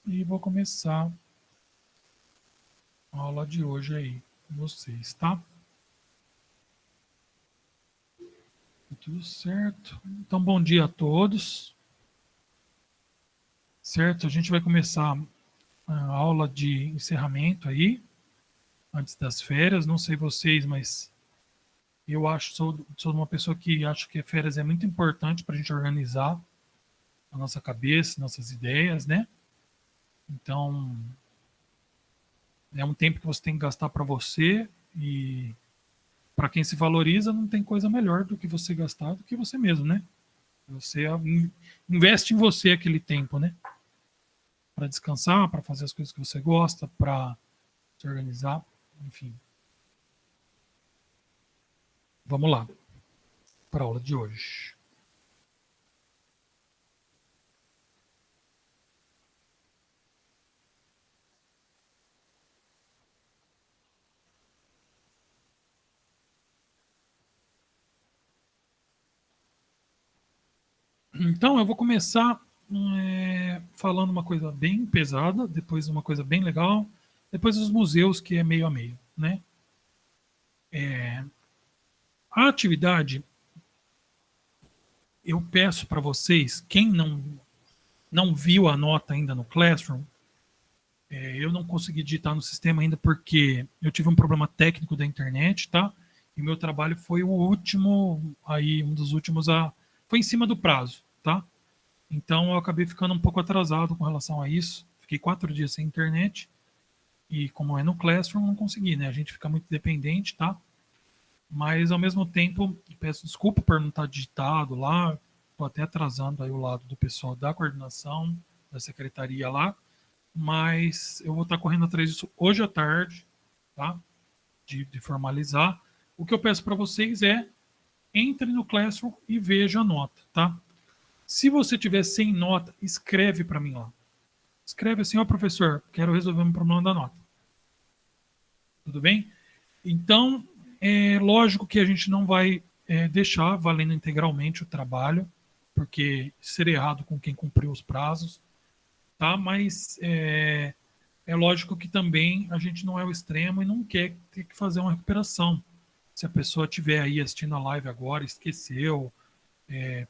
e vou começar a aula de hoje aí com vocês, tá? Tudo certo. Então, bom dia a todos. Certo? A gente vai começar a aula de encerramento aí, antes das férias. Não sei vocês, mas eu acho, sou uma pessoa que acho que férias é muito importante para a gente organizar a nossa cabeça, nossas ideias, né? Então, é um tempo que você tem que gastar para você e para quem se valoriza, não tem coisa melhor do que você gastar do que você mesmo, né? Você investe em você aquele tempo, né? Para descansar, para fazer as coisas que você gosta, para se organizar, enfim. Vamos lá para a aula de hoje. Então, eu vou começar falando uma coisa bem pesada, depois uma coisa bem legal, depois os museus, que é meio a meio, né? A atividade, eu peço para vocês, quem não viu a nota ainda no Classroom, eu não consegui digitar no sistema ainda porque eu tive um problema técnico da internet, tá? E meu trabalho foi o último, aí um dos últimos foi em cima do prazo, tá? Então eu acabei ficando um pouco atrasado com relação a isso. Fiquei 4 dias sem internet e como é no Classroom não consegui, né? A gente fica muito dependente, tá? Mas ao mesmo tempo peço desculpa por não estar digitado lá. Estou até atrasando aí o lado do pessoal da coordenação, da secretaria lá, mas eu vou estar correndo atrás disso hoje à tarde, tá? De formalizar. O que eu peço para vocês é entre no Classroom e veja a nota, tá? Se você tiver sem nota, escreve para mim lá. Escreve assim, ó, professor, quero resolver um problema da nota. Tudo bem? Então, é lógico que a gente não vai deixar valendo integralmente o trabalho, porque seria errado com quem cumpriu os prazos, tá? Mas é lógico que também a gente não é o extremo e não quer ter que fazer uma recuperação. Se a pessoa estiver aí assistindo a live agora, esqueceu,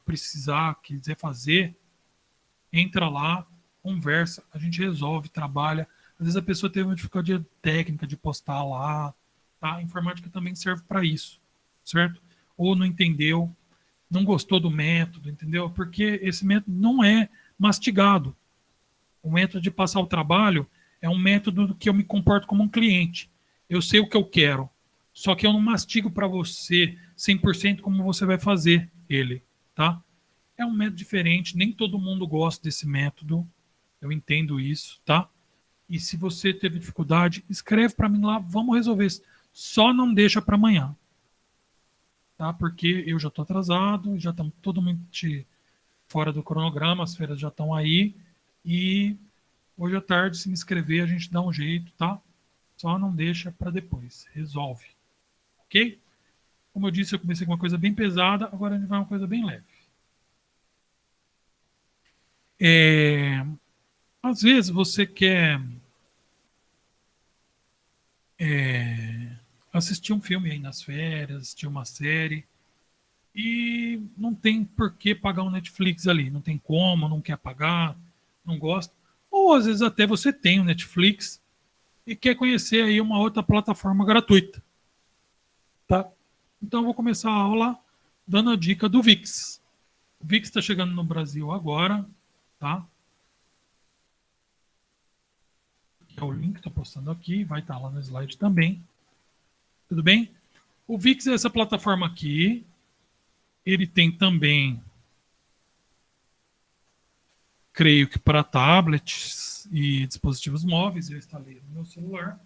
precisar, quiser fazer, entra lá, conversa, a gente resolve, trabalha. Às vezes a pessoa teve uma dificuldade técnica de postar lá, tá? A informática também serve para isso, certo? Ou não entendeu, não gostou do método, entendeu? Porque esse método não é mastigado. O método de passar o trabalho é um método que eu me comporto como um cliente. Eu sei o que eu quero, só que eu não mastigo para você 100% como você vai fazer ele, tá? É um método diferente, nem todo mundo gosta desse método, eu entendo isso, tá? E se você teve dificuldade, escreve para mim lá, vamos resolver isso. Só não deixa para amanhã, tá? Porque eu já estou atrasado, já estamos totalmente fora do cronograma, as feiras já estão aí e hoje à tarde, se me inscrever, a gente dá um jeito, tá? Só não deixa para depois. Resolve. Ok? Como eu disse, eu comecei com uma coisa bem pesada, agora a gente vai uma coisa bem leve. É, às vezes você quer assistir um filme aí nas férias, assistir uma série, e não tem por que pagar um Netflix ali. Não tem como, não quer pagar, não gosta. Ou às vezes até você tem o Netflix e quer conhecer aí uma outra plataforma gratuita. Tá? Então eu vou começar a aula dando a dica do VIX. O VIX está chegando no Brasil agora, tá? É o link que estou postando aqui, vai estar lá no slide também. Tudo bem? O VIX é essa plataforma aqui. Ele tem também, creio que para tablets e dispositivos móveis. Eu instalei no meu celular.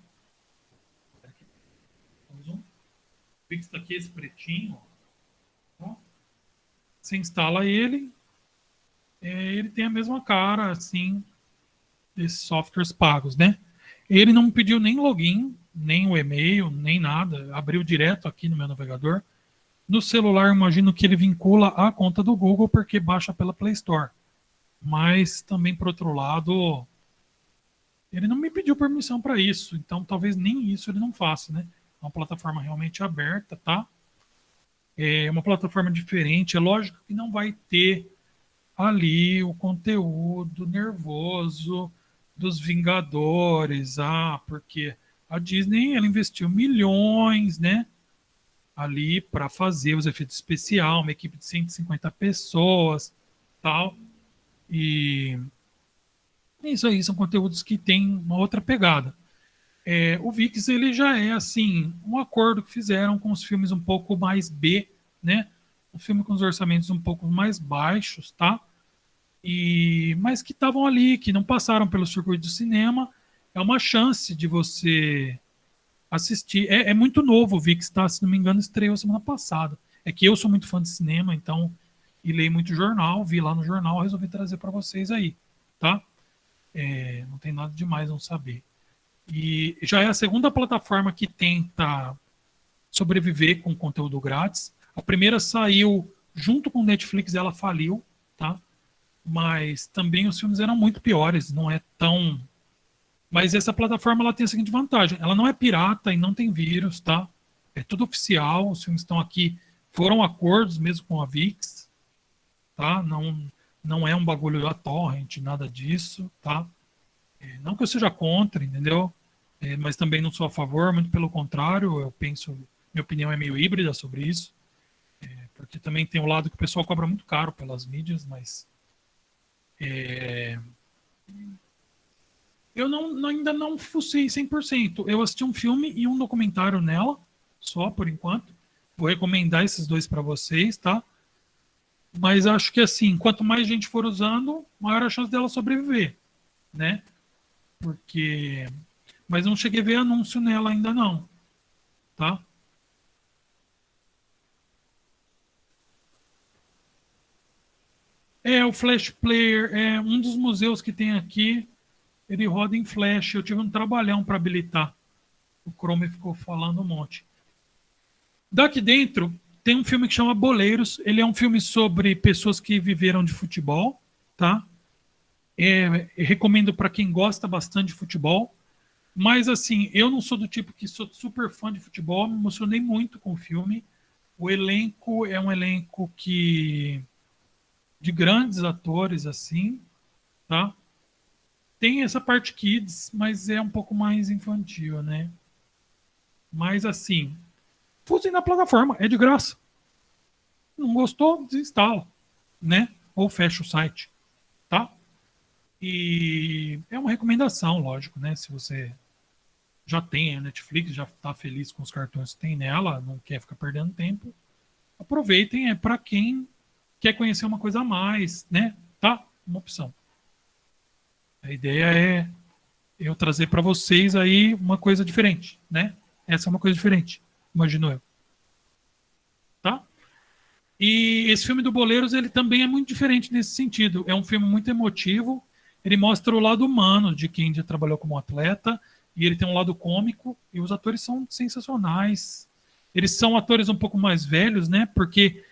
O VIX está aqui, esse pretinho. Ó. Você instala ele, ele tem a mesma cara, assim, desses softwares pagos, né? Ele não pediu nem login, nem o e-mail, nem nada. Abriu direto aqui no meu navegador. No celular, imagino que ele vincula a conta do Google porque baixa pela Play Store. Mas também, por outro lado, ele não me pediu permissão para isso, então talvez nem isso ele não faça, né? É uma plataforma realmente aberta, tá? É uma plataforma diferente. É lógico que não vai ter ali o conteúdo nervoso dos Vingadores, porque a Disney ela investiu milhões, né? Ali para fazer os efeitos especiais, uma equipe de 150 pessoas, tal. E isso aí são conteúdos que têm uma outra pegada. O VIX ele já é assim um acordo que fizeram com os filmes um pouco mais B, né? Um filme com os orçamentos um pouco mais baixos, tá? Mas que estavam ali, que não passaram pelo circuito do cinema. É uma chance de você assistir. É muito novo o VIX, tá? Se não me engano, estreou semana passada. É que eu sou muito fã de cinema, então, e leio muito jornal, vi lá no jornal, resolvi trazer para vocês aí, tá? Não tem nada demais não saber. E já é a segunda plataforma que tenta sobreviver com conteúdo grátis. A primeira saiu junto com o Netflix, ela faliu, tá? Mas também os filmes eram muito piores, não é tão. Mas essa plataforma ela tem a seguinte vantagem: ela não é pirata e não tem vírus, tá? É tudo oficial, os filmes estão aqui, foram acordos mesmo com a VIX, tá? Não é um bagulho da torrent, nada disso, tá? Não que eu seja contra, entendeu? Mas também não sou a favor, muito pelo contrário, eu penso, minha opinião é meio híbrida sobre isso, porque também tem o lado que o pessoal cobra muito caro pelas mídias, mas eu ainda não fucei 100%. Eu assisti um filme e um documentário nela, só por enquanto. Vou recomendar esses dois para vocês, tá? Mas acho que assim, quanto mais gente for usando, maior a chance dela sobreviver, né? Porque. Mas não cheguei a ver anúncio nela ainda não, tá? O Flash Player é um dos museus que tem aqui. Ele roda em Flash. Eu tive um trabalhão para habilitar. O Chrome ficou falando um monte. Daqui dentro tem um filme que chama Boleiros. Ele é um filme sobre pessoas que viveram de futebol, tá? Recomendo para quem gosta bastante de futebol. Mas assim, eu não sou do tipo que sou super fã de futebol. Me emocionei muito com o filme. O elenco é um elenco que de grandes atores assim, tá? Tem essa parte kids, mas é um pouco mais infantil, né? Mas assim, usem na plataforma, é de graça. Não gostou, desinstala, né? Ou fecha o site, tá? E é uma recomendação, lógico, né? Se você já tem a Netflix, já está feliz com os cartões que tem nela, não quer ficar perdendo tempo, aproveitem, é para quem quer conhecer uma coisa a mais, né? Tá? Uma opção. A ideia é eu trazer para vocês aí uma coisa diferente, né? Essa é uma coisa diferente, imagino eu, tá? E esse filme do Boleiros, ele também é muito diferente nesse sentido. É um filme muito emotivo. Ele mostra o lado humano de quem já trabalhou como atleta. E ele tem um lado cômico. E os atores são sensacionais. Eles são atores um pouco mais velhos, né? Porque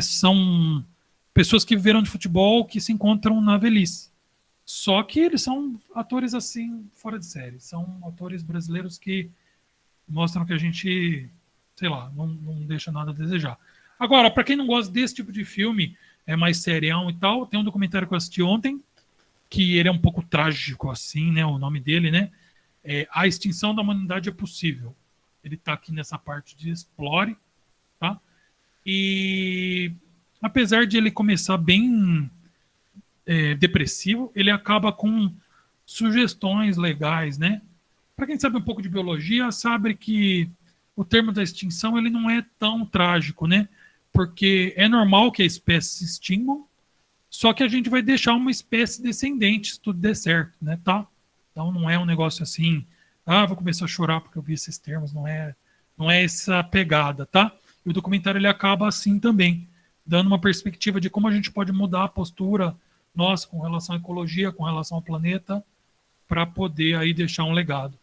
são pessoas que viveram de futebol que se encontram na velhice. Só que eles são atores assim, fora de série. São atores brasileiros que mostram que a gente, sei lá, não deixa nada a desejar. Agora, para quem não gosta desse tipo de filme, é mais serião e tal, tem um documentário que eu assisti ontem, que ele é um pouco trágico, assim, né? O nome dele, né? A Extinção da Humanidade é Possível. Ele está aqui nessa parte de Explore, tá? E apesar de ele começar bem depressivo, ele acaba com sugestões legais, né? Para quem sabe um pouco de biologia, sabe que o termo da extinção ele não é tão trágico, né? Porque é normal que a espécie se extinguam, só que a gente vai deixar uma espécie descendente se tudo der certo, né? Tá? Então não é um negócio assim, vou começar a chorar porque eu vi esses termos, não é essa pegada, tá? E o documentário ele acaba assim também, dando uma perspectiva de como a gente pode mudar a postura nossa com relação à ecologia, com relação ao planeta, para poder aí deixar um legado,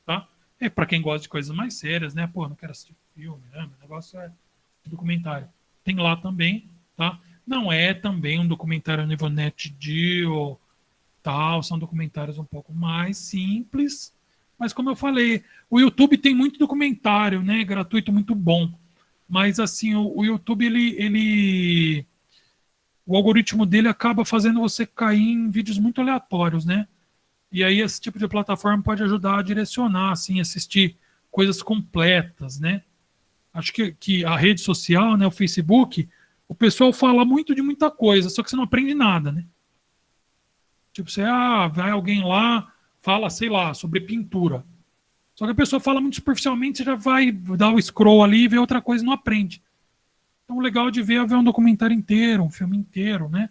tá? Para quem gosta de coisas mais sérias, né? Pô, não quero assistir filme, né? O negócio é documentário. Tem lá também, tá? Não é também um documentário nível Net Geo, tal, são documentários um pouco mais simples, mas como eu falei, o YouTube tem muito documentário, né, gratuito muito bom, mas assim, o YouTube, o algoritmo dele acaba fazendo você cair em vídeos muito aleatórios, né, e aí esse tipo de plataforma pode ajudar a direcionar, assim, assistir coisas completas, né, acho que a rede social, né, o Facebook, o pessoal fala muito de muita coisa, só que você não aprende nada, né. Tipo, você, vai alguém lá, fala, sei lá, sobre pintura. Só que a pessoa fala muito superficialmente, você já vai dar o scroll ali e ver outra coisa e não aprende. Então, o legal de ver é ver um documentário inteiro, um filme inteiro, né?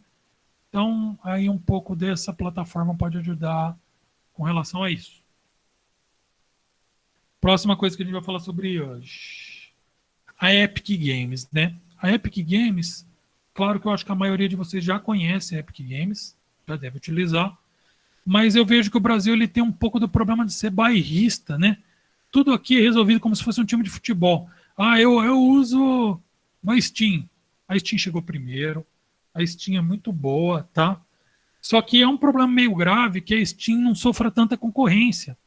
Então, aí um pouco dessa plataforma pode ajudar com relação a isso. Próxima coisa que a gente vai falar sobre hoje. A Epic Games, né? A Epic Games, claro que eu acho que a maioria de vocês já conhece a Epic Games, já deve utilizar, mas eu vejo que o Brasil ele tem um pouco do problema de ser bairrista, né? Tudo aqui é resolvido como se fosse um time de futebol. Eu uso uma Steam. A Steam chegou primeiro, a Steam é muito boa, tá? Só que é um problema meio grave que a Steam não sofra tanta concorrência.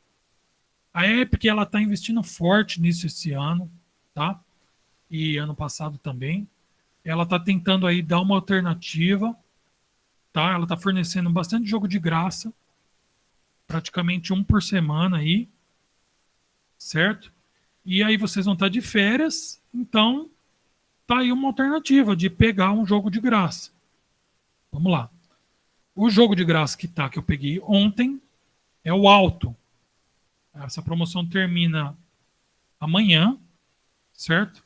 A Epic ela está investindo forte nisso esse ano, tá? E ano passado também. Ela está tentando aí dar uma alternativa, tá? Ela está fornecendo bastante jogo de graça, praticamente um por semana aí, certo? E aí vocês vão estar de férias, então tá aí uma alternativa de pegar um jogo de graça. Vamos lá. O jogo de graça que eu peguei ontem, é o Alto. Essa promoção termina amanhã, certo?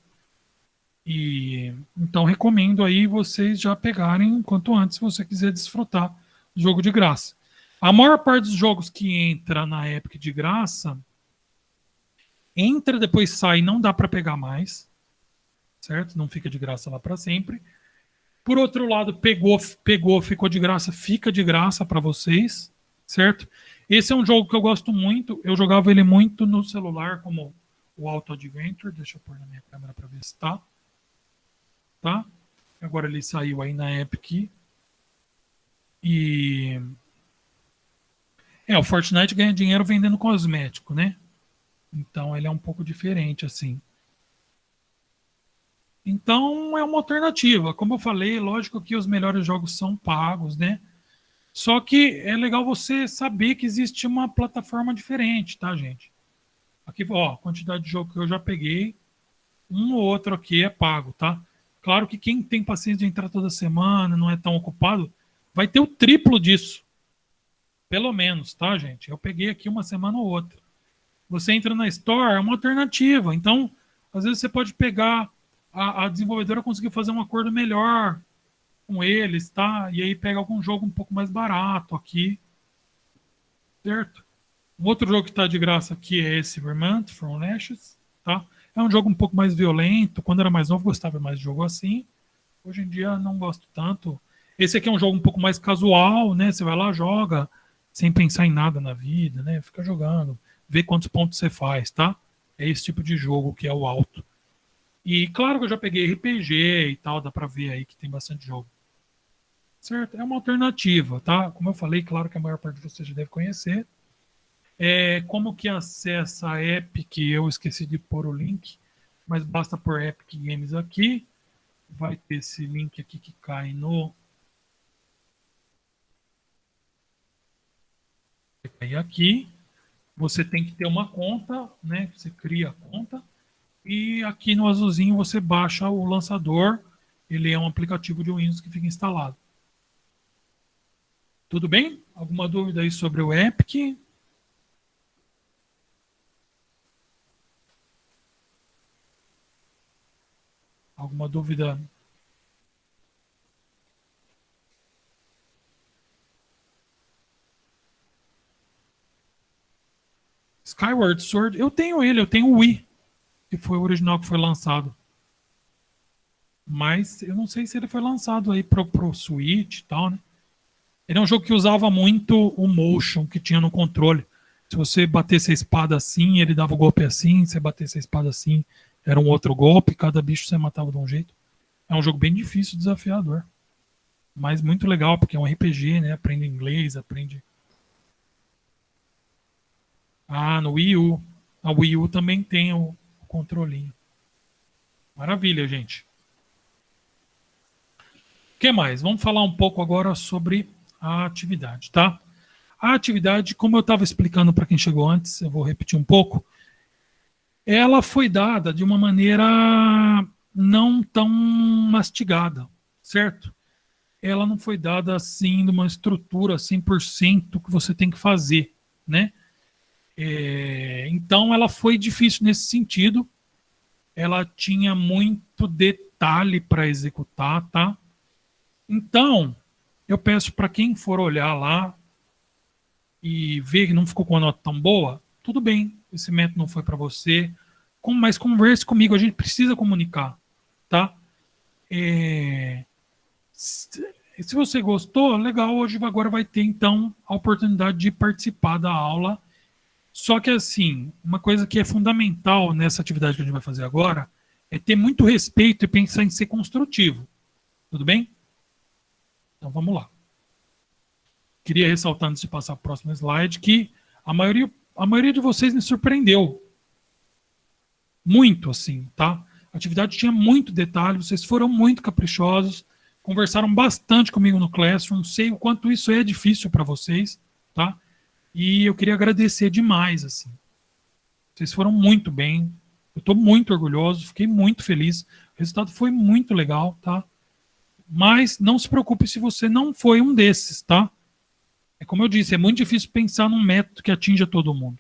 E então recomendo aí vocês já pegarem quanto antes se você quiser desfrutar do jogo de graça. A maior parte dos jogos que entra na Epic de graça entra, depois sai, não dá para pegar mais, certo? Não fica de graça lá para sempre. Por outro lado, pegou, ficou de graça, fica de graça para vocês, certo? Esse é um jogo que eu gosto muito. Eu jogava ele muito no celular, como o Auto Adventure. Deixa eu pôr na minha câmera para ver se tá. Tá? Agora ele saiu aí na Epic. E o Fortnite ganha dinheiro vendendo cosmético, né? Então ele é um pouco diferente assim. Então é uma alternativa. Como eu falei, lógico que os melhores jogos são pagos, né? Só que é legal você saber que existe uma plataforma diferente, tá, gente? Aqui, ó, a quantidade de jogo que eu já peguei, um ou outro aqui é pago, tá? Claro que quem tem paciência de entrar toda semana, não é tão ocupado, vai ter o triplo disso. Pelo menos, tá, gente? Eu peguei aqui uma semana ou outra. Você entra na Store, é uma alternativa. Então, às vezes você pode pegar a desenvolvedora conseguir fazer um acordo melhor com eles, tá? E aí pega algum jogo um pouco mais barato aqui, certo? Um outro jogo que está de graça aqui é esse Vermont From Ashes, tá? É um jogo um pouco mais violento. Quando era mais novo, gostava mais de jogo assim. Hoje em dia não gosto tanto. Esse aqui é um jogo um pouco mais casual, né? Você vai lá, joga, sem pensar em nada na vida, né? Fica jogando, vê quantos pontos você faz, tá? É esse tipo de jogo que é o alto. E claro que eu já peguei RPG e tal, dá pra ver aí que tem bastante jogo. Certo? É uma alternativa, tá? Como eu falei, claro que a maior parte de vocês já deve conhecer. Como que acessa a Epic? Eu esqueci de pôr o link, mas basta pôr Epic Games aqui. Vai ter esse link aqui que cai no. Vai cair aqui. Você tem que ter uma conta, né? Você cria a conta. E aqui no azulzinho você baixa o lançador. Ele é um aplicativo de Windows que fica instalado. Tudo bem? Alguma dúvida aí sobre o Epic? Alguma dúvida? Skyward Sword, eu tenho ele, eu tenho o Wii, que foi o original que foi lançado. Mas eu não sei se ele foi lançado aí pro Switch e tal, né? Ele é um jogo que usava muito o motion que tinha no controle. Se você batesse a espada assim, ele dava o golpe assim. Se você batesse a espada assim, era um outro golpe. Cada bicho você matava de um jeito. É um jogo bem difícil, desafiador. Mas muito legal, porque é um RPG, né? Aprende inglês, aprende Ah, no Wii U. A Wii U também tem o controlinho. Maravilha, gente. O que mais? Vamos falar um pouco agora sobre a atividade, tá? A atividade, como eu estava explicando para quem chegou antes, eu vou repetir um pouco, ela foi dada de uma maneira não tão mastigada, certo? Ela não foi dada assim, de uma estrutura 100% que você tem que fazer, né? Então, ela foi difícil nesse sentido. Ela tinha muito detalhe para executar, tá? Então, eu peço para quem for olhar lá e ver que não ficou com a nota tão boa, tudo bem, esse método não foi para você, mas converse comigo, a gente precisa comunicar, tá? Se você gostou, legal, hoje agora vai ter então a oportunidade de participar da aula. Só que assim, uma coisa que é fundamental nessa atividade que a gente vai fazer agora é ter muito respeito e pensar em ser construtivo. Tudo bem? Então vamos lá. Queria ressaltar antes de passar para o próximo slide que a maioria de vocês me surpreendeu. Muito assim, tá? A atividade tinha muito detalhe, vocês foram muito caprichosos, conversaram bastante comigo no Classroom, sei o quanto isso é difícil para vocês, tá? E eu queria agradecer demais, assim. Vocês foram muito bem, eu estou muito orgulhoso, fiquei muito feliz, o resultado foi muito legal, tá? Mas não se preocupe se você não foi um desses, tá? É como eu disse, é muito difícil pensar num método que atinja todo mundo,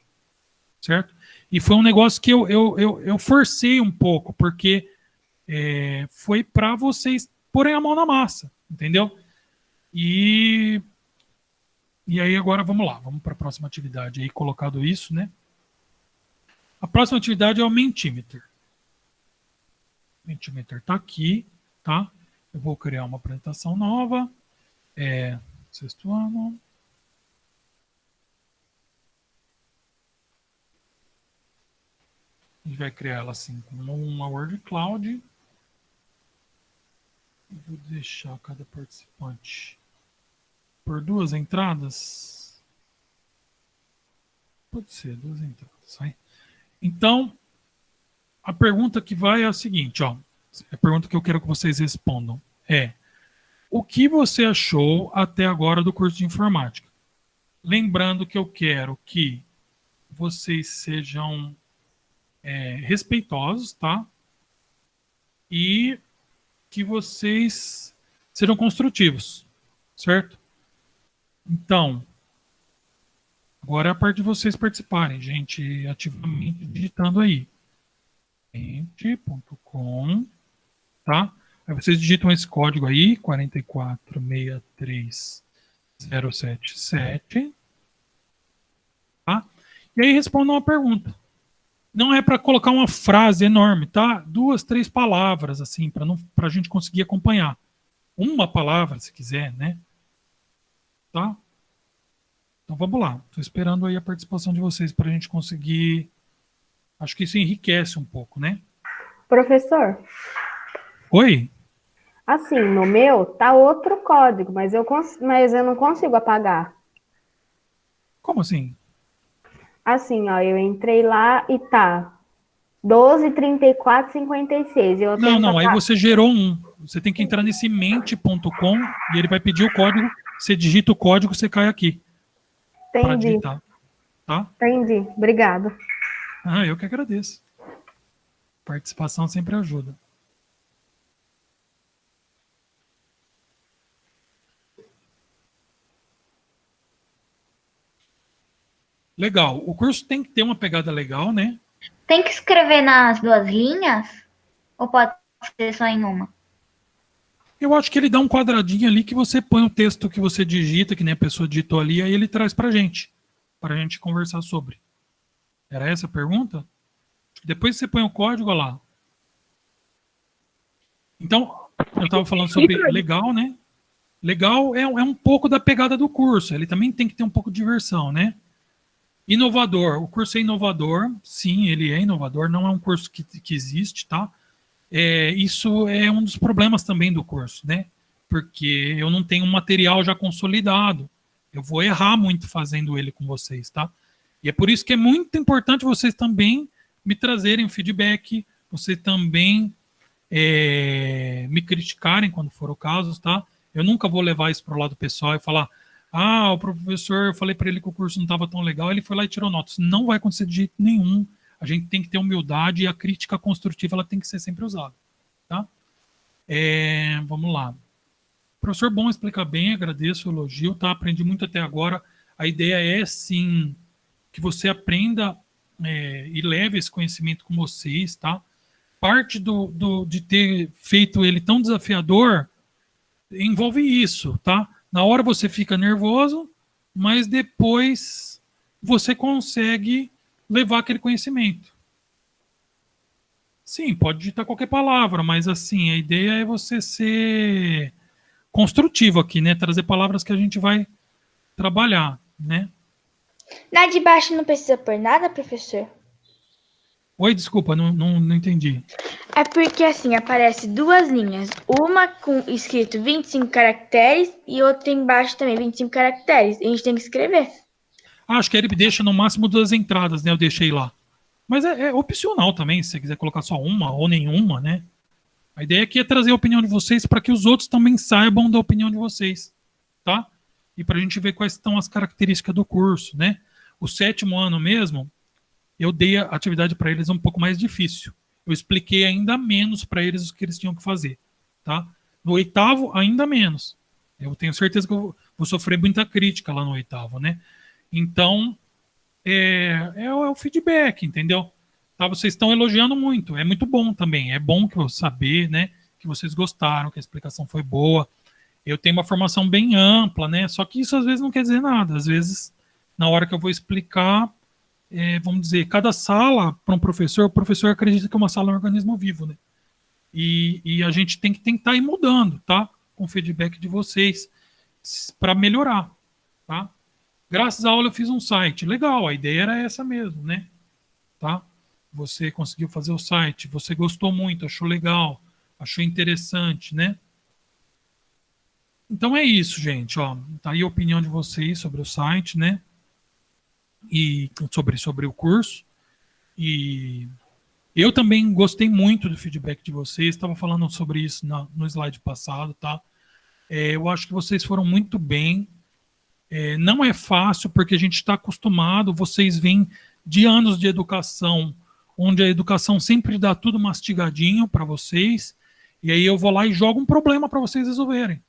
certo? E foi um negócio que eu forcei um pouco, porque foi para vocês porem a mão na massa, entendeu? E aí agora vamos lá, vamos para a próxima atividade aí, colocado isso, né? A próxima atividade é o Mentimeter. O Mentimeter está aqui, tá? Eu vou criar uma apresentação nova. Sexto ano. A gente vai criar ela assim como uma Word Cloud. Vou deixar cada participante por 2 entradas. Pode ser 2 entradas. Vai. Então, a pergunta que vai é a seguinte, ó. A pergunta que eu quero que vocês respondam é: o que você achou até agora do curso de informática? Lembrando que eu quero que vocês sejam respeitosos, tá? E que vocês sejam construtivos, certo? Então, agora é a parte de vocês participarem, gente, ativamente digitando aí. Gente.com, tá? Aí vocês digitam esse código aí, 4463077, tá? E aí respondam uma pergunta. Não é para colocar uma frase enorme, tá? 2, 3 palavras, assim, para a gente conseguir acompanhar. Uma palavra, se quiser, né? Tá? Então vamos lá. Estou esperando aí a participação de vocês para a gente conseguir. Acho que isso enriquece um pouco, né? Professor, Oi? assim, no meu tá outro código, mas eu não consigo apagar. Como assim? Assim, ó, eu entrei lá e tá 12, 34, 56. Eu Não, tento não. Aí apagar. você gerou um. Você tem que entrar nesse mente.com e ele vai pedir o código. Você digita o código, você cai aqui para Entendi, digitar, tá? entendi. Obrigado. Ah, eu que agradeço. Participação sempre ajuda. Legal. O curso tem que ter uma pegada legal, né? Tem que escrever nas 2 linhas? Ou pode ser só em uma? Eu acho que ele dá um quadradinho ali que você põe o texto que você digita, que nem a pessoa digitou ali, aí ele traz para a gente conversar sobre. Era essa a pergunta? Depois você põe o código lá. Então, eu estava falando sobre legal, né? Legal é um pouco da pegada do curso. Ele também tem que ter um pouco de diversão, né? Inovador. O curso é inovador. Sim, ele é inovador. Não é um curso que existe, tá? Isso é um dos problemas também do curso, né? Porque eu não tenho um material já consolidado. Eu vou errar muito fazendo ele com vocês, tá? E é por isso que é muito importante vocês também me trazerem feedback, vocês também me criticarem quando for o caso, tá? Eu nunca vou levar isso para o lado pessoal e falar, o professor, eu falei para ele que o curso não estava tão legal, ele foi lá e tirou notas. Não vai acontecer de jeito nenhum. A gente tem que ter humildade e a crítica construtiva ela tem que ser sempre usada, tá? Vamos lá. Professor, bom explicar bem, agradeço o elogio, tá? Aprendi muito até agora. A ideia é, sim, que você aprenda e leve esse conhecimento com vocês, tá? Parte de ter feito ele tão desafiador envolve isso, tá? Na hora você fica nervoso, mas depois você consegue levar aquele conhecimento. Sim, pode digitar qualquer palavra, mas assim, a ideia é você ser construtivo aqui, né? Trazer palavras que a gente vai trabalhar, né? Na de baixo não precisa pôr nada, professor? Oi, desculpa, não entendi. É porque assim, aparece duas linhas. Uma com escrito 25 caracteres e outra embaixo também, 25 caracteres. A gente tem que escrever. Acho que ele deixa no máximo 2 entradas, né? Eu deixei lá. Mas é opcional também, se você quiser colocar só uma ou nenhuma, né? A ideia aqui é trazer a opinião de vocês para que os outros também saibam da opinião de vocês, tá? E para a gente ver quais são as características do curso, né? O 7º ano mesmo, eu dei a atividade para eles um pouco mais difícil. Eu expliquei ainda menos para eles o que eles tinham que fazer, tá? No 8º, ainda menos. Eu tenho certeza que eu vou sofrer muita crítica lá no 8º, né? Então, é o feedback, entendeu? Tá? Vocês estão elogiando muito, é muito bom também. É bom que eu saber, né, que vocês gostaram, que a explicação foi boa. Eu tenho uma formação bem ampla, né? Só que isso às vezes não quer dizer nada. Às vezes, na hora que eu vou explicar, vamos dizer, cada sala para um professor, o professor acredita que uma sala é um organismo vivo, né? E a gente tem que tentar ir mudando, tá? Com o feedback de vocês para melhorar, tá? Graças à aula eu fiz um site. Legal, a ideia era essa mesmo, né? Tá? Você conseguiu fazer o site, você gostou muito, achou legal, achou interessante, né? Então é isso, gente, ó. Tá aí a opinião de vocês sobre o site, né? E sobre o curso. E eu também gostei muito do feedback de vocês. Estava falando sobre isso no slide passado, tá? Eu acho que vocês foram muito bem. Não é fácil, porque a gente está acostumado, vocês vêm de anos de educação, onde a educação sempre dá tudo mastigadinho para vocês, e aí eu vou lá e jogo um problema para vocês resolverem.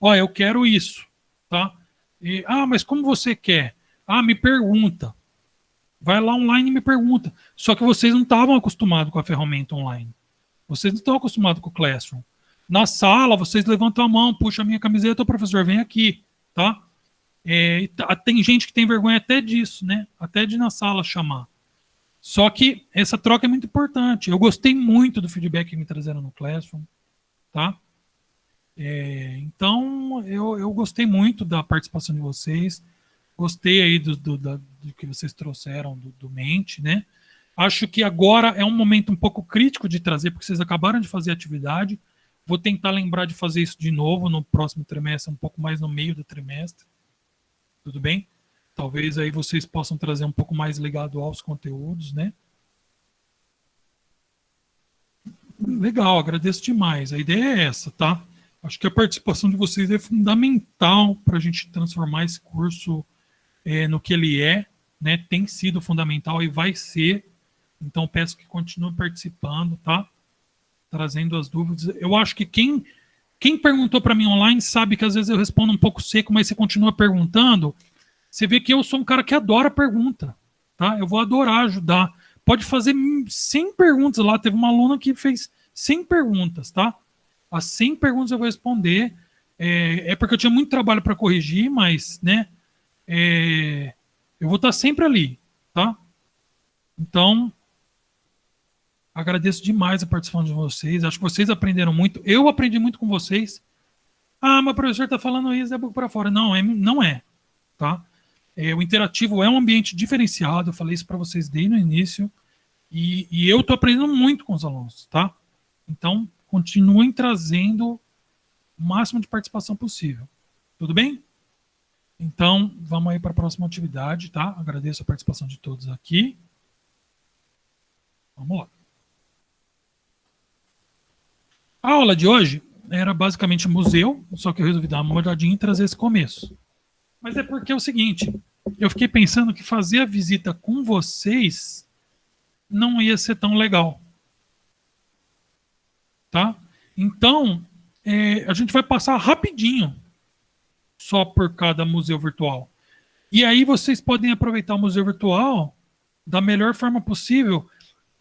Ó, eu quero isso, tá? Mas como você quer? Me pergunta. Vai lá online e me pergunta. Só que vocês não estavam acostumados com a ferramenta online. Vocês não estão acostumados com o Classroom. Na sala, vocês levantam a mão, puxa a minha camiseta, o professor vem aqui, tá? Tem gente que tem vergonha até disso, né? Até de ir na sala chamar. Só que essa troca é muito importante. Eu gostei muito do feedback que me trazeram no Classroom, tá? Então, eu gostei muito da participação de vocês. Gostei aí do que vocês trouxeram do Mente, né? Acho que agora é um momento um pouco crítico de trazer, porque vocês acabaram de fazer a atividade. Vou tentar lembrar de fazer isso de novo no próximo trimestre, um pouco mais no meio do trimestre. Tudo bem? Talvez aí vocês possam trazer um pouco mais ligado aos conteúdos, né? Legal, agradeço demais. A ideia é essa, tá? Acho que a participação de vocês é fundamental para a gente transformar esse curso no que ele é, né? Tem sido fundamental e vai ser. Então, peço que continuem participando, tá? Trazendo as dúvidas. Eu acho que quem perguntou para mim online sabe que às vezes eu respondo um pouco seco, mas você continua perguntando. Você vê que eu sou um cara que adora pergunta, tá? Eu vou adorar ajudar. Pode fazer 100 perguntas lá. Teve uma aluna que fez 100 perguntas, tá? As 100 perguntas eu vou responder. Porque eu tinha muito trabalho para corrigir, mas, né? Eu vou estar sempre ali, tá? Então, agradeço demais a participação de vocês. Acho que vocês aprenderam muito. Eu aprendi muito com vocês. Mas o professor está falando isso, é boca para fora. Não é, tá? O interativo é um ambiente diferenciado. Eu falei isso para vocês desde o início. E eu estou aprendendo muito com os alunos, tá? Então, continuem trazendo o máximo de participação possível. Tudo bem? Então, vamos aí para a próxima atividade, tá? Agradeço a participação de todos aqui. Vamos lá. A aula de hoje era basicamente museu, só que eu resolvi dar uma olhadinha e trazer esse começo. Mas é porque é o seguinte, eu fiquei pensando que fazer a visita com vocês não ia ser tão legal. Tá? Então, a gente vai passar rapidinho só por cada museu virtual. E aí vocês podem aproveitar o museu virtual da melhor forma possível,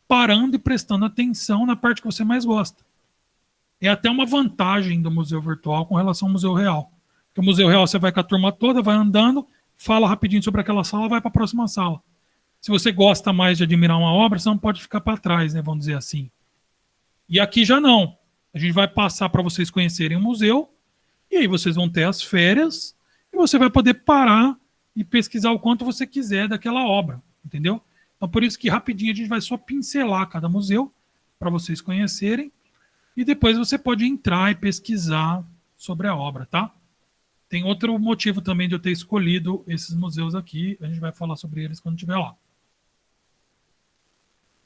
parando e prestando atenção na parte que você mais gosta. É até uma vantagem do museu virtual com relação ao museu real. Porque o museu real você vai com a turma toda, vai andando, fala rapidinho sobre aquela sala, vai para a próxima sala. Se você gosta mais de admirar uma obra, você não pode ficar para trás, né, vamos dizer assim. E aqui já não. A gente vai passar para vocês conhecerem o museu, e aí vocês vão ter as férias, e você vai poder parar e pesquisar o quanto você quiser daquela obra, entendeu? Então, por isso que rapidinho a gente vai só pincelar cada museu, para vocês conhecerem, e depois você pode entrar e pesquisar sobre a obra, tá? Tem outro motivo também de eu ter escolhido esses museus aqui, a gente vai falar sobre eles quando estiver lá.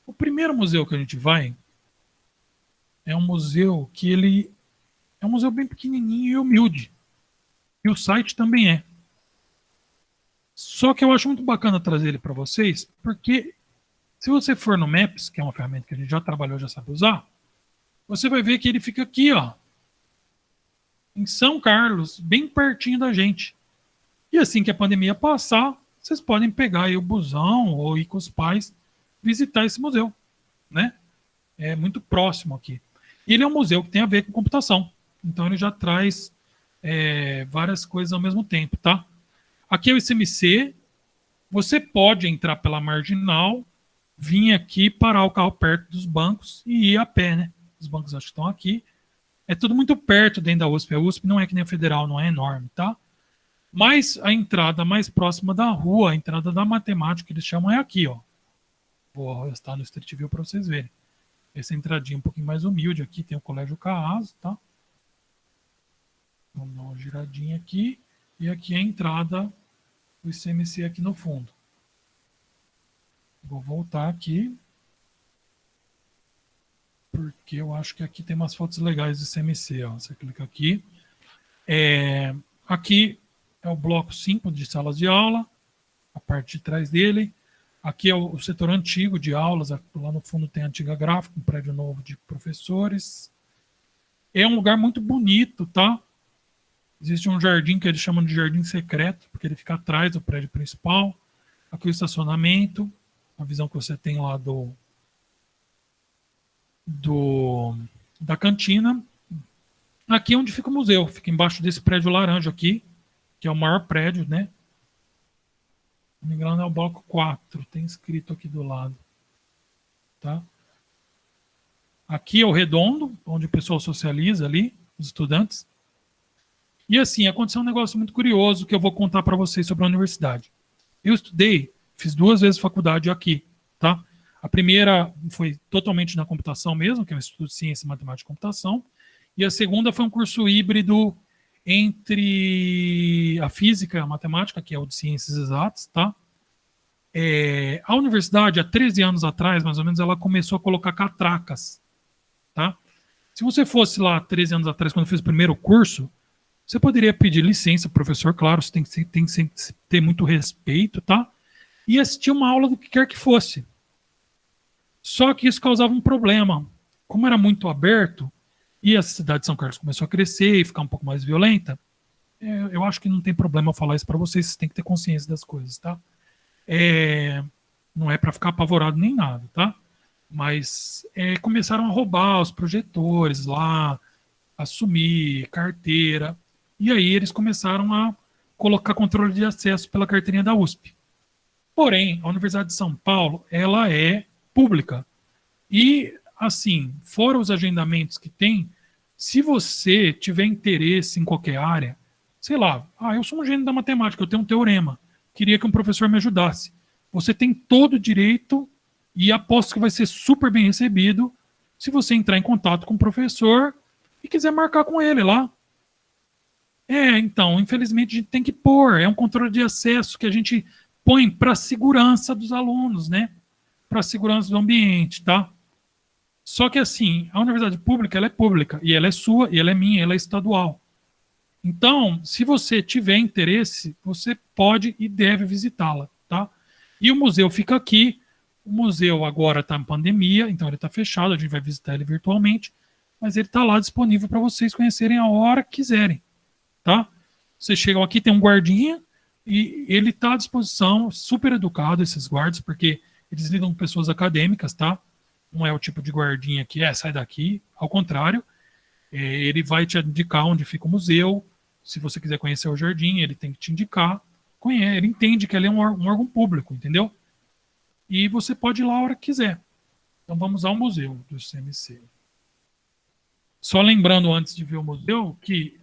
O primeiro museu que a gente vai é um museu que ele é um museu bem pequenininho e humilde. E o site também é. Só que eu acho muito bacana trazer ele para vocês, porque se você for no Maps, que é uma ferramenta que a gente já trabalhou, já sabe usar, você vai ver que ele fica aqui, ó, em São Carlos, bem pertinho da gente. E assim que a pandemia passar, vocês podem pegar aí o busão ou ir com os pais visitar esse museu, né? É muito próximo aqui. E ele é um museu que tem a ver com computação. Então ele já traz várias coisas ao mesmo tempo, tá? Aqui é o ICMC. Você pode entrar pela marginal, vir aqui, parar o carro perto dos bancos e ir a pé, né? Os bancos acho que estão aqui. É tudo muito perto dentro da USP. A USP não é que nem a Federal, não é enorme, tá? Mas a entrada mais próxima da rua, a entrada da matemática, que eles chamam, é aqui, ó. Vou arrastar no Street View para vocês verem. Essa entradinha um pouquinho mais humilde aqui, tem o Colégio Caaso, tá? Vamos dar uma giradinha aqui. E aqui é a entrada do ICMC aqui no fundo. Vou voltar aqui. Porque eu acho que aqui tem umas fotos legais do ICMC, ó. Você clica aqui. Aqui é o bloco 5 de salas de aula. A parte de trás dele. Aqui é o setor antigo de aulas, lá no fundo tem a antiga gráfica, um prédio novo de professores. É um lugar muito bonito, tá? Existe um jardim que eles chamam de jardim secreto, porque ele fica atrás do prédio principal. Aqui o estacionamento, a visão que você tem lá da cantina. Aqui é onde fica o museu, fica embaixo desse prédio laranja aqui, que é o maior prédio, né? Se não me engano é o bloco 4, tem escrito aqui do lado. Tá? Aqui é o redondo, onde o pessoal socializa ali, os estudantes. E assim, aconteceu um negócio muito curioso que eu vou contar para vocês sobre a universidade. Eu estudei, fiz 2 vezes faculdade aqui, tá? A primeira foi totalmente na computação mesmo, que é o Instituto de Ciência, Matemática e Computação. E a segunda foi um curso híbrido entre a física e a matemática, que é o de ciências exatas, tá? A universidade, há 13 anos atrás, mais ou menos, ela começou a colocar catracas, tá? Se você fosse lá 13 anos atrás, quando eu fiz o primeiro curso, você poderia pedir licença, professor, claro, você tem que ter muito respeito, tá? E assistir uma aula do que quer que fosse. Só que isso causava um problema. Como era muito aberto, e a cidade de São Carlos começou a crescer e ficar um pouco mais violenta, eu acho que não tem problema eu falar isso para vocês, vocês têm que ter consciência das coisas, tá? Não é para ficar apavorado nem nada, tá? Mas começaram a roubar os projetores lá, assumir carteira, e aí eles começaram a colocar controle de acesso pela carteirinha da USP. Porém, a Universidade de São Paulo, ela é pública. E, assim, fora os agendamentos que tem, se você tiver interesse em qualquer área, sei lá, eu sou um gênio da matemática, eu tenho um teorema, queria que um professor me ajudasse. Você tem todo o direito e aposto que vai ser super bem recebido se você entrar em contato com o professor e quiser marcar com ele lá. Então, infelizmente a gente tem que pôr, é um controle de acesso que a gente põe para a segurança dos alunos, né? Para a segurança do ambiente, tá? Só que assim, a universidade pública, ela é pública, e ela é sua, e ela é minha, ela é estadual. Então, se você tiver interesse, você pode e deve visitá-la, tá? E o museu fica aqui. O museu agora está em pandemia, então ele está fechado, a gente vai visitar ele virtualmente, mas ele está lá disponível para vocês conhecerem a hora que quiserem, tá? Vocês chegam aqui, tem um guardinha, e ele está à disposição, super educado, esses guardas, porque eles lidam com pessoas acadêmicas, tá? Não é o tipo de guardinha que sai daqui, ao contrário, ele vai te indicar onde fica o museu. Se você quiser conhecer o jardim, ele tem que te indicar. Ele entende que ele é um órgão público, entendeu? E você pode ir lá a hora que quiser. Então vamos ao museu do CMC. Só lembrando antes de ver o museu que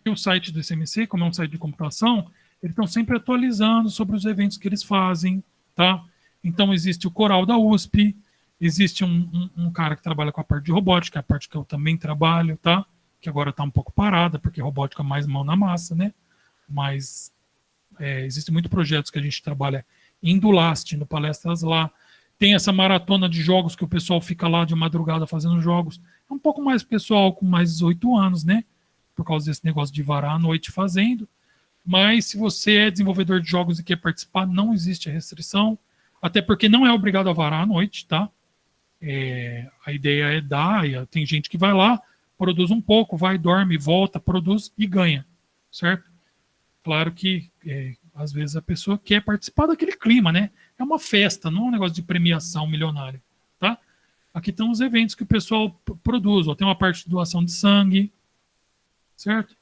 o site do CMC, como é um site de computação, eles estão sempre atualizando sobre os eventos que eles fazem, tá? Então existe o coral da USP, existe um cara que trabalha com a parte de robótica, a parte que eu também trabalho, tá? Que agora está um pouco parada, porque robótica é mais mão na massa, né? Mas existem muitos projetos que a gente trabalha indo lá, assistindo palestras lá. Tem essa maratona de jogos que o pessoal fica lá de madrugada fazendo jogos. É um pouco mais pessoal com mais 18 anos, né? Por causa desse negócio de varar à noite fazendo. Mas se você é desenvolvedor de jogos e quer participar, não existe a restrição. Até porque não é obrigado a varar à noite, tá? A ideia é dar, tem gente que vai lá, produz um pouco, vai, dorme, volta, produz e ganha, certo? Claro que às vezes a pessoa quer participar daquele clima, né? É uma festa, não é um negócio de premiação milionária, tá? Aqui estão os eventos que o pessoal produz, ó, tem uma parte de doação de sangue, certo?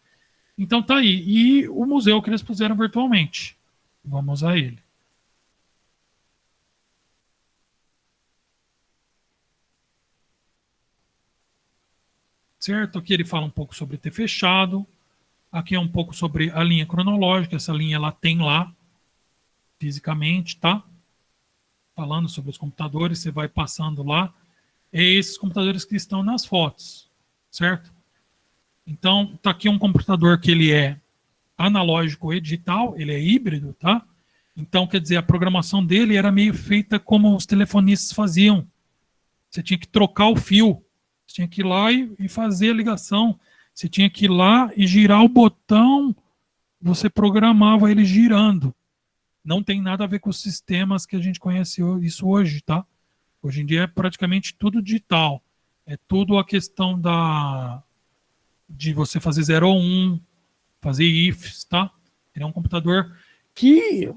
Então tá aí. E o museu que eles puseram virtualmente. Vamos a ele. Certo? Aqui ele fala um pouco sobre ter fechado. Aqui é um pouco sobre a linha cronológica. Essa linha ela tem lá fisicamente, tá? Falando sobre os computadores, você vai passando lá. É esses computadores que estão nas fotos, certo? Então, tá aqui um computador que ele é analógico e digital, ele é híbrido, tá? Então, quer dizer, a programação dele era meio feita como os telefonistas faziam. Você tinha que trocar o fio. Você tinha que ir lá e fazer a ligação. Você tinha que ir lá e girar o botão. Você programava ele girando. Não tem nada a ver com os sistemas que a gente conhece isso hoje, tá? Hoje em dia é praticamente tudo digital. É tudo a questão de você fazer 0 ou 1, fazer ifs, tá? Ele é um computador que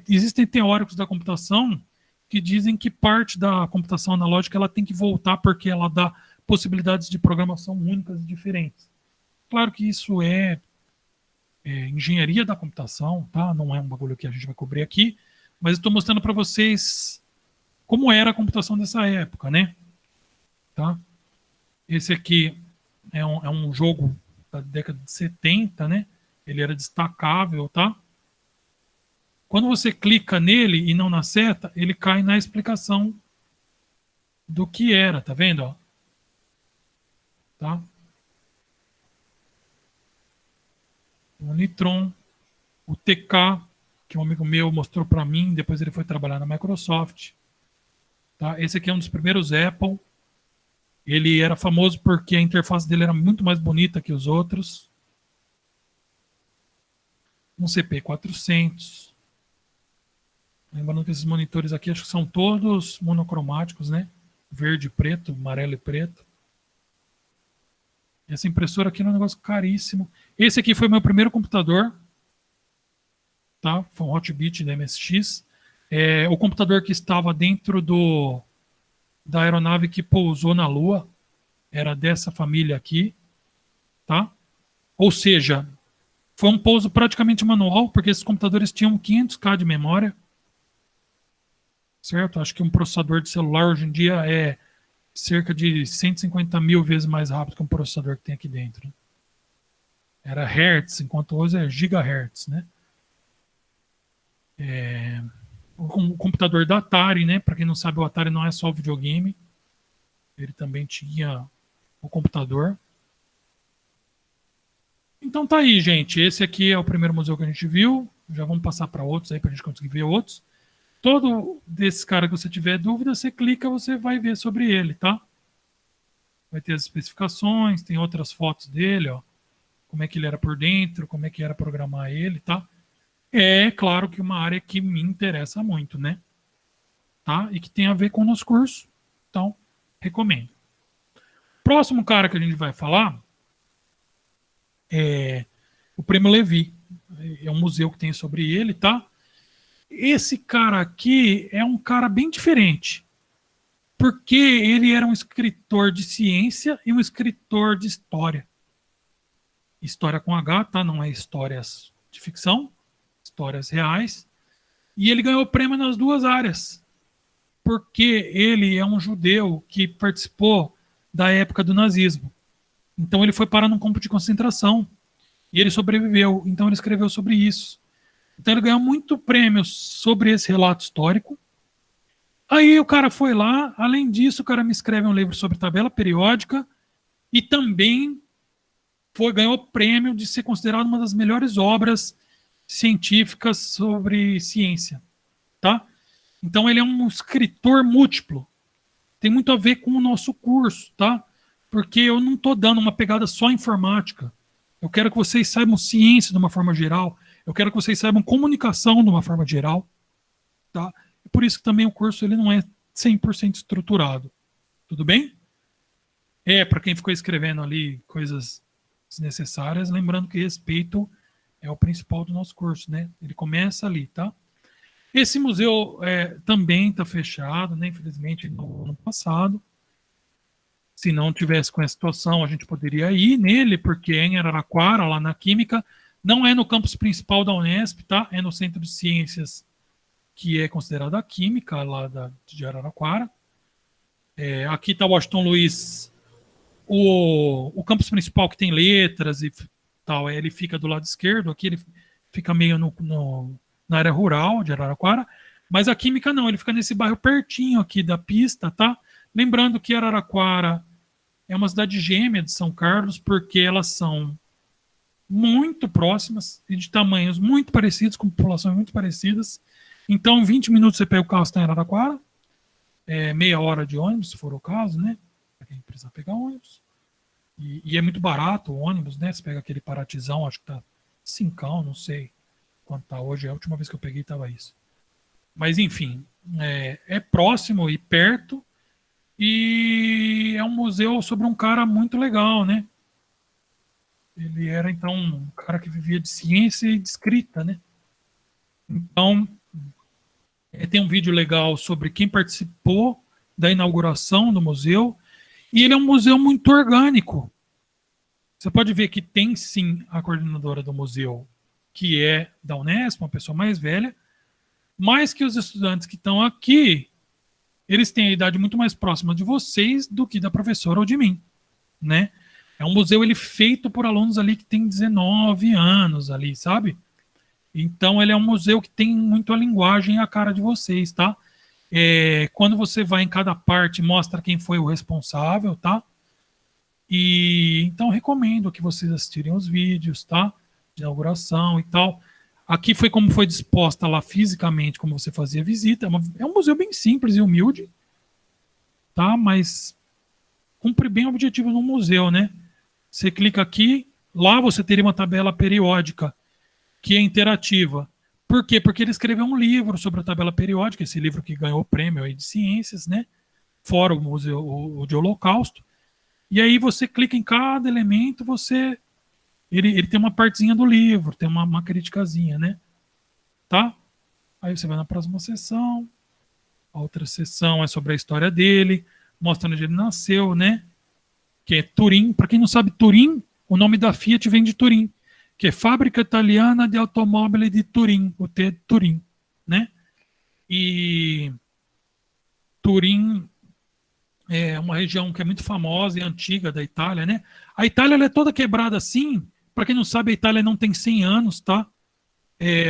existem teóricos da computação que dizem que parte da computação analógica ela tem que voltar porque ela dá possibilidades de programação únicas e diferentes. Claro que isso é engenharia da computação, tá? Não é um bagulho que a gente vai cobrir aqui, mas estou mostrando para vocês como era a computação dessa época, né? Tá? Esse aqui é um jogo da década de 70, né? Ele era destacável, tá? Quando você clica nele e não na seta, ele cai na explicação do que era, tá vendo? Ó? Tá? O Nitron, o TK, que um amigo meu mostrou para mim, depois ele foi trabalhar na Microsoft. Tá? Esse aqui é um dos primeiros Apple. Ele era famoso porque a interface dele era muito mais bonita que os outros. Um CP400. Lembrando que esses monitores aqui acho que são todos monocromáticos, né? Verde e preto, amarelo e preto. Essa impressora aqui é um negócio caríssimo. Esse aqui foi meu primeiro computador. Tá? Foi um Hotbit da MSX. O computador que estava dentro da aeronave que pousou na Lua era dessa família aqui. Tá? Ou seja, foi um pouso praticamente manual, porque esses computadores tinham 500K de memória. Certo? Acho que um processador de celular hoje em dia é cerca de 150 mil vezes mais rápido que um processador que tem aqui dentro. Era Hertz, enquanto hoje é gigahertz, né? O computador da Atari, né? Para quem não sabe, o Atari não é só o videogame. Ele também tinha o computador. Então tá aí, gente. Esse aqui é o primeiro museu que a gente viu. Já vamos passar para outros aí para a gente conseguir ver outros. Todo desses caras que você tiver dúvida, você clica, você vai ver sobre ele, tá? Vai ter as especificações, tem outras fotos dele, ó. Como é que ele era por dentro, como é que era programar ele, tá? É claro que uma área que me interessa muito, né? Tá? E que tem a ver com o nosso curso. Então, recomendo. Próximo cara que a gente vai falar é o Prêmio Levi. É um museu que tem sobre ele, tá? Esse cara aqui é um cara bem diferente, porque ele era um escritor de ciência e um escritor de história. História com H, tá? Não é histórias de ficção, histórias reais. E ele ganhou prêmio nas duas áreas, porque ele é um judeu que participou da época do nazismo. Então ele foi parar num campo de concentração e ele sobreviveu. Então ele escreveu sobre isso. Então ele ganhou muito prêmio sobre esse relato histórico. Aí o cara foi lá, além disso, o cara me escreve um livro sobre tabela periódica e também ganhou o prêmio de ser considerado uma das melhores obras científicas sobre ciência, tá? Então ele é um escritor múltiplo. Tem muito a ver com o nosso curso, tá? Porque eu não estou dando uma pegada só informática. Eu quero que vocês saibam ciência de uma forma geral. Eu quero que vocês saibam comunicação de uma forma geral, tá? E por isso que também o curso ele não é 100% estruturado. Tudo bem? Para quem ficou escrevendo ali coisas desnecessárias, lembrando que respeito é o principal do nosso curso, né? Ele começa ali, tá? Esse museu também está fechado, né? Infelizmente, no ano passado. Se não tivesse com essa situação, a gente poderia ir nele, porque é em Araraquara, lá na Química. Não é no campus principal da Unesp, tá? É no Centro de Ciências, que é considerado a Química, lá de Araraquara. Aqui está o Washington Luiz, o campus principal que tem letras e tal, ele fica do lado esquerdo. Aqui ele fica meio na área rural de Araraquara. Mas a Química não, ele fica nesse bairro pertinho aqui da pista, tá? Lembrando que Araraquara é uma cidade gêmea de São Carlos, porque elas são muito próximas e de tamanhos muito parecidos, com populações muito parecidas. Então, em 20 minutos você pega o carro, está em Araraquara, meia hora de ônibus, se for o caso, né? Para quem precisar pegar ônibus. E é muito barato o ônibus, né? Você pega aquele Paratizão, acho que tá 5, não sei quanto tá hoje. A última vez que eu peguei estava isso. Mas, enfim, é próximo e perto. E é um museu sobre um cara muito legal, né? Ele era, então, um cara que vivia de ciência e de escrita, né? Então, tem um vídeo legal sobre quem participou da inauguração do museu. E ele é um museu muito orgânico. Você pode ver que tem, sim, a coordenadora do museu, que é da Unesp, uma pessoa mais velha, mas que os estudantes que estão aqui, eles têm a idade muito mais próxima de vocês do que da professora ou de mim, né? É um museu feito por alunos ali que têm 19 anos ali, sabe? Então ele é um museu que tem muito a linguagem e a cara de vocês, tá? Quando você vai em cada parte, mostra quem foi o responsável, tá? E então recomendo que vocês assistirem os vídeos, tá? De inauguração e tal. Aqui foi como foi disposta lá fisicamente, como você fazia visita. É um museu bem simples e humilde, tá? Mas cumpre bem o objetivo do museu, né? Você clica aqui, lá você teria uma tabela periódica que é interativa. Por quê? Porque ele escreveu um livro sobre a tabela periódica, esse livro que ganhou o prêmio aí de ciências, né? Fora o museu o de Holocausto. E aí você clica em cada elemento, ele tem uma partezinha do livro, tem uma criticazinha, né? Tá? Aí você vai na próxima sessão. A outra sessão é sobre a história dele, mostra onde ele nasceu, né? Que é Turim. Para quem não sabe, Turim, o nome da Fiat vem de Turim, que é Fábrica Italiana de Automobili de Turim, o T de Turim, né? E Turim é uma região que é muito famosa e antiga da Itália, né? A Itália ela é toda quebrada assim. Para quem não sabe, a Itália não tem 100 anos, tá?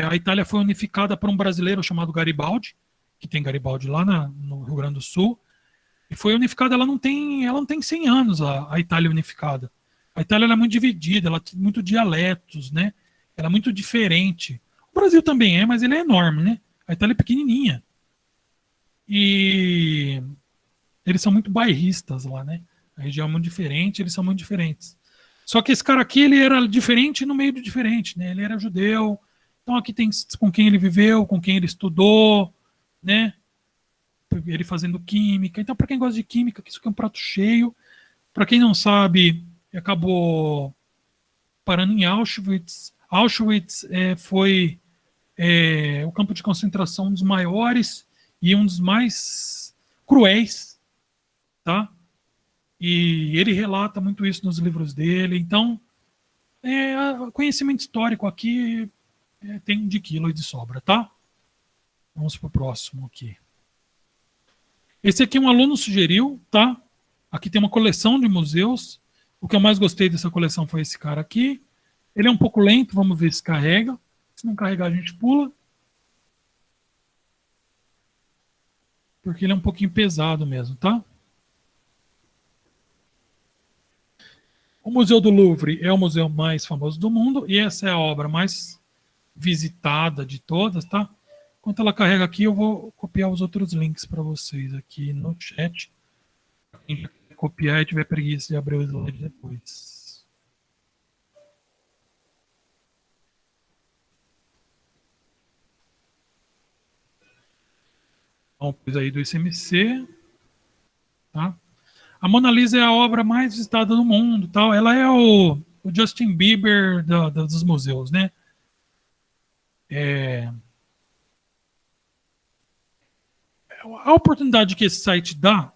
A Itália foi unificada por um brasileiro chamado Garibaldi, que tem Garibaldi lá no Rio Grande do Sul. E foi unificada, ela não tem 100 anos, a Itália unificada. A Itália ela é muito dividida, ela tem muito dialetos, né? Ela é muito diferente. O Brasil também é, mas ele é enorme, né? A Itália é pequenininha. E eles são muito bairristas lá, né? A região é muito diferente, eles são muito diferentes. Só que esse cara aqui, ele era diferente no meio do diferente, né? Ele era judeu. Então aqui tem com quem ele viveu, com quem ele estudou, né? Ele fazendo química. Então, para quem gosta de química, isso aqui é um prato cheio. Para quem não sabe, acabou parando em Auschwitz. Auschwitz foi o campo de concentração um dos maiores e um dos mais cruéis, tá? E ele relata muito isso nos livros dele. Então, conhecimento histórico aqui tem de quilo e de sobra, tá? Vamos para o próximo aqui. Esse aqui um aluno sugeriu, tá? Aqui tem uma coleção de museus. O que eu mais gostei dessa coleção foi esse cara aqui. Ele é um pouco lento, vamos ver se carrega. Se não carregar, a gente pula. Porque ele é um pouquinho pesado mesmo, tá? O Museu do Louvre é o museu mais famoso do mundo e essa é a obra mais visitada de todas, tá? Enquanto ela carrega aqui, eu vou copiar os outros links para vocês aqui no chat. Quem copiar e tiver preguiça de abrir o slide depois. Então, coisa aí do ICMC, tá? A Mona Lisa é a obra mais visitada do mundo, tal. Ela é o Justin Bieber dos museus, né? A oportunidade que esse site dá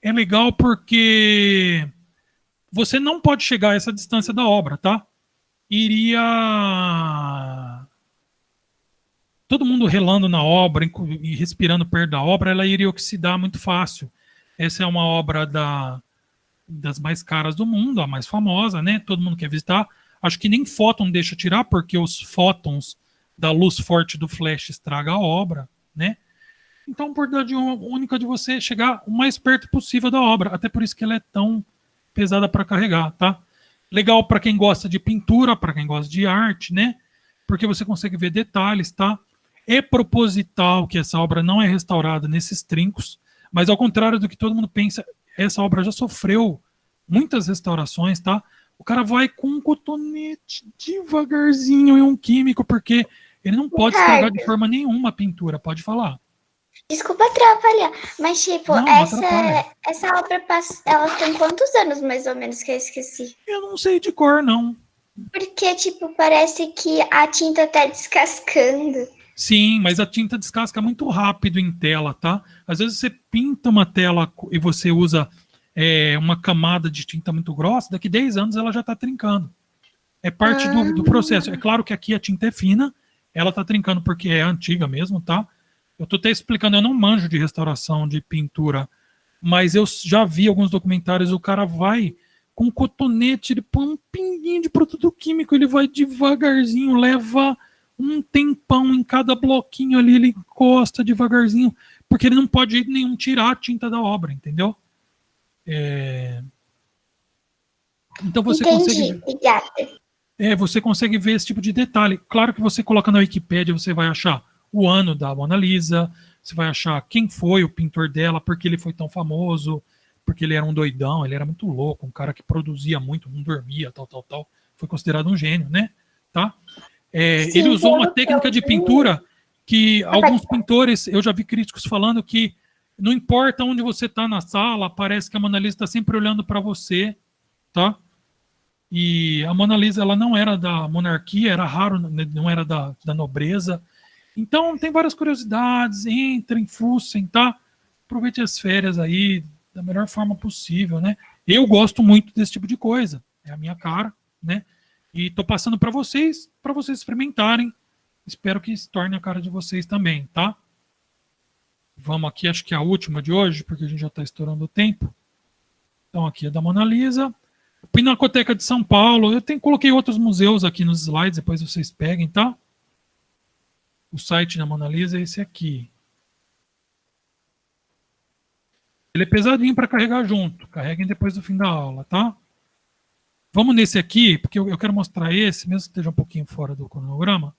é legal porque você não pode chegar a essa distância da obra, tá? Iria todo mundo relando na obra e respirando perto da obra, ela iria oxidar muito fácil. Essa é uma obra das mais caras do mundo, a mais famosa, né? Todo mundo quer visitar. Acho que nem fóton deixa tirar, porque os fótons da luz forte do flash estraga a obra, né? Então, a oportunidade única de você chegar o mais perto possível da obra. Até por isso que ela é tão pesada para carregar, tá? Legal para quem gosta de pintura, para quem gosta de arte, né? Porque você consegue ver detalhes, tá? É proposital que essa obra não é restaurada nesses trincos, mas ao contrário do que todo mundo pensa, essa obra já sofreu muitas restaurações, tá? O cara vai com um cotonete devagarzinho e um químico, porque ele não pode estragar de forma nenhuma a pintura. Pode falar. Desculpa atrapalhar, mas tipo, Não, essa obra ela tem quantos anos mais ou menos que eu esqueci? Eu não sei de cor, não. Porque, tipo, parece que a tinta tá descascando. Sim, mas a tinta descasca muito rápido em tela, tá? Às vezes você pinta uma tela e você usa uma camada de tinta muito grossa, daqui 10 anos ela já está trincando. É parte do processo. É claro que aqui a tinta é fina, ela está trincando porque é antiga mesmo, tá? Eu estou até explicando, eu não manjo de restauração de pintura, mas eu já vi alguns documentários, o cara vai com um cotonete, ele põe um pinguinho de produto químico, ele vai devagarzinho, leva um tempão em cada bloquinho ali, ele encosta devagarzinho, porque ele não pode de jeito nenhum tirar a tinta da obra, entendeu? Então você consegue... você consegue ver esse tipo de detalhe. Claro que você coloca na Wikipédia, você vai achar o ano da Mona Lisa, você vai achar quem foi o pintor dela, porque ele foi tão famoso, porque ele era um doidão, ele era muito louco, um cara que produzia muito, não dormia, tal. Foi considerado um gênio, né? Tá? Sim, ele usou uma técnica de pintura que alguns pintores, eu já vi críticos falando que não importa onde você está na sala, parece que a Mona Lisa está sempre olhando para você, tá? E a Mona Lisa, ela não era da monarquia, era raro, não era da nobreza. Então, tem várias curiosidades, entrem, fuçem, tá? Aproveite as férias aí da melhor forma possível, né? Eu gosto muito desse tipo de coisa, é a minha cara, né? E tô passando para vocês experimentarem. Espero que se torne a cara de vocês também, tá? Vamos aqui, acho que é a última de hoje, porque a gente já está estourando o tempo. Então, aqui é da Mona Lisa. Pinacoteca de São Paulo. Eu coloquei outros museus aqui nos slides, depois vocês peguem, tá? O site da Mona Lisa é esse aqui. Ele é pesadinho para carregar junto. Carreguem depois do fim da aula, tá? Vamos nesse aqui, porque eu quero mostrar esse, mesmo que esteja um pouquinho fora do cronograma,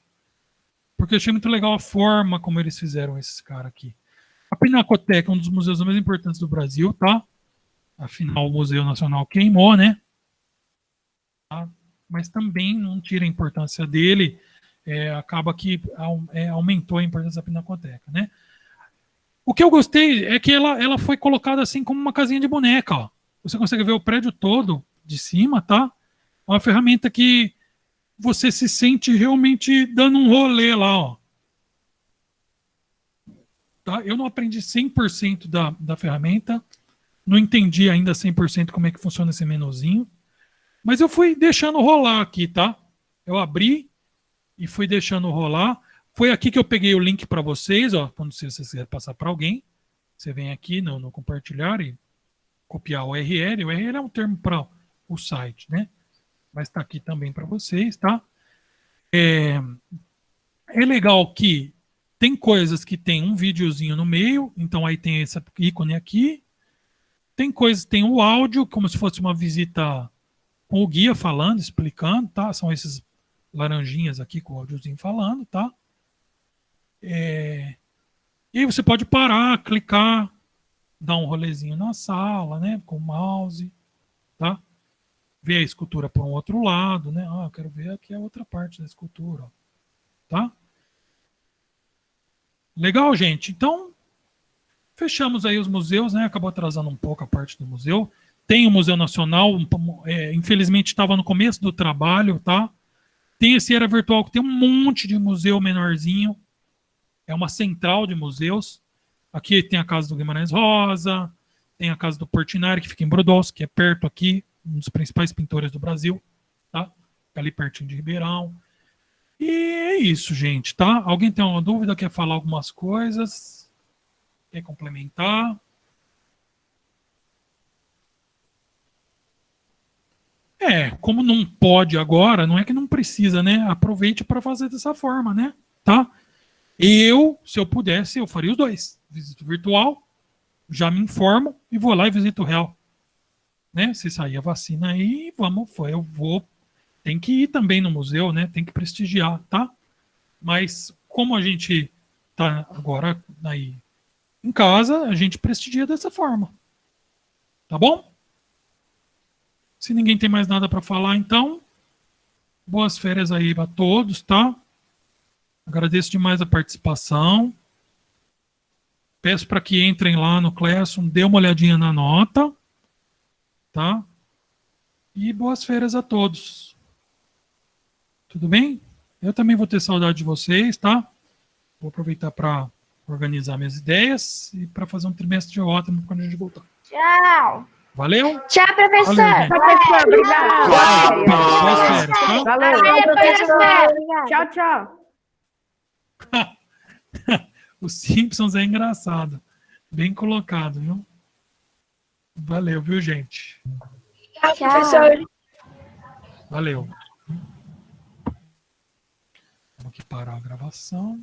porque eu achei muito legal a forma como eles fizeram esses caras aqui. A Pinacoteca é um dos museus mais importantes do Brasil, tá? Afinal, o Museu Nacional queimou, né? Tá? Mas também não tira a importância dele, acaba que aumentou a importância da Pinacoteca, né? O que eu gostei é que ela foi colocada assim como uma casinha de boneca, ó. Você consegue ver o prédio todo de cima, tá? É uma ferramenta que você se sente realmente dando um rolê lá, ó. Tá? Eu não aprendi 100% da ferramenta, não entendi ainda 100% como é que funciona esse menuzinho, mas eu fui deixando rolar aqui, tá? Eu abri e fui deixando rolar. Foi aqui que eu peguei o link para vocês, ó, quando você quiser passar para alguém, você vem aqui no compartilhar e copiar o URL. O URL é um termo para o site, né? Mas está aqui também para vocês, tá? É legal que tem coisas que tem um videozinho no meio, então aí tem esse ícone aqui. Tem coisas que tem o áudio, como se fosse uma visita com o guia falando, explicando, tá? São esses laranjinhas aqui com o áudiozinho falando, tá? E aí você pode parar, clicar, dar um rolezinho na sala, né? Com o mouse, tá? Ver a escultura por um outro lado, né? Eu quero ver aqui a outra parte da escultura, ó, tá? Legal, gente. Então, fechamos aí os museus, né? Acabou atrasando um pouco a parte do museu. Tem o Museu Nacional, infelizmente estava no começo do trabalho, tá? Tem esse Era Virtual, que tem um monte de museu menorzinho. É uma central de museus. Aqui tem a Casa do Guimarães Rosa, tem a Casa do Portinari, que fica em Brodowski, que é perto aqui, um dos principais pintores do Brasil, tá? Fica ali pertinho de Ribeirão. E é isso, gente, tá? Alguém tem alguma dúvida, quer falar algumas coisas? Quer complementar? Como não pode agora, não é que não precisa, né? Aproveite para fazer dessa forma, né? Tá? Se eu pudesse, eu faria os dois. Visito virtual, já me informo e vou lá e visito o real. Né? Se sair a vacina aí, eu vou. Tem que ir também no museu, né? Tem que prestigiar, tá? Mas como a gente tá agora aí em casa, a gente prestigia dessa forma. Tá bom? Se ninguém tem mais nada para falar, então, boas férias aí para todos, tá? Agradeço demais a participação. Peço para que entrem lá no Classroom, dê uma olhadinha na nota, tá? E boas férias a todos. Tudo bem? Eu também vou ter saudade de vocês, tá? Vou aproveitar para organizar minhas ideias e para fazer um trimestre ótimo quando a gente voltar. Tchau. Valeu? Tchau, professor. Valeu, gente. Professor, obrigado. Boas férias, tá? Valeu. Professor. Tchau, tchau. O Simpsons é engraçado. Bem colocado, viu? Valeu, viu, gente? Tchau, professor. Valeu. Vamos aqui parar a gravação.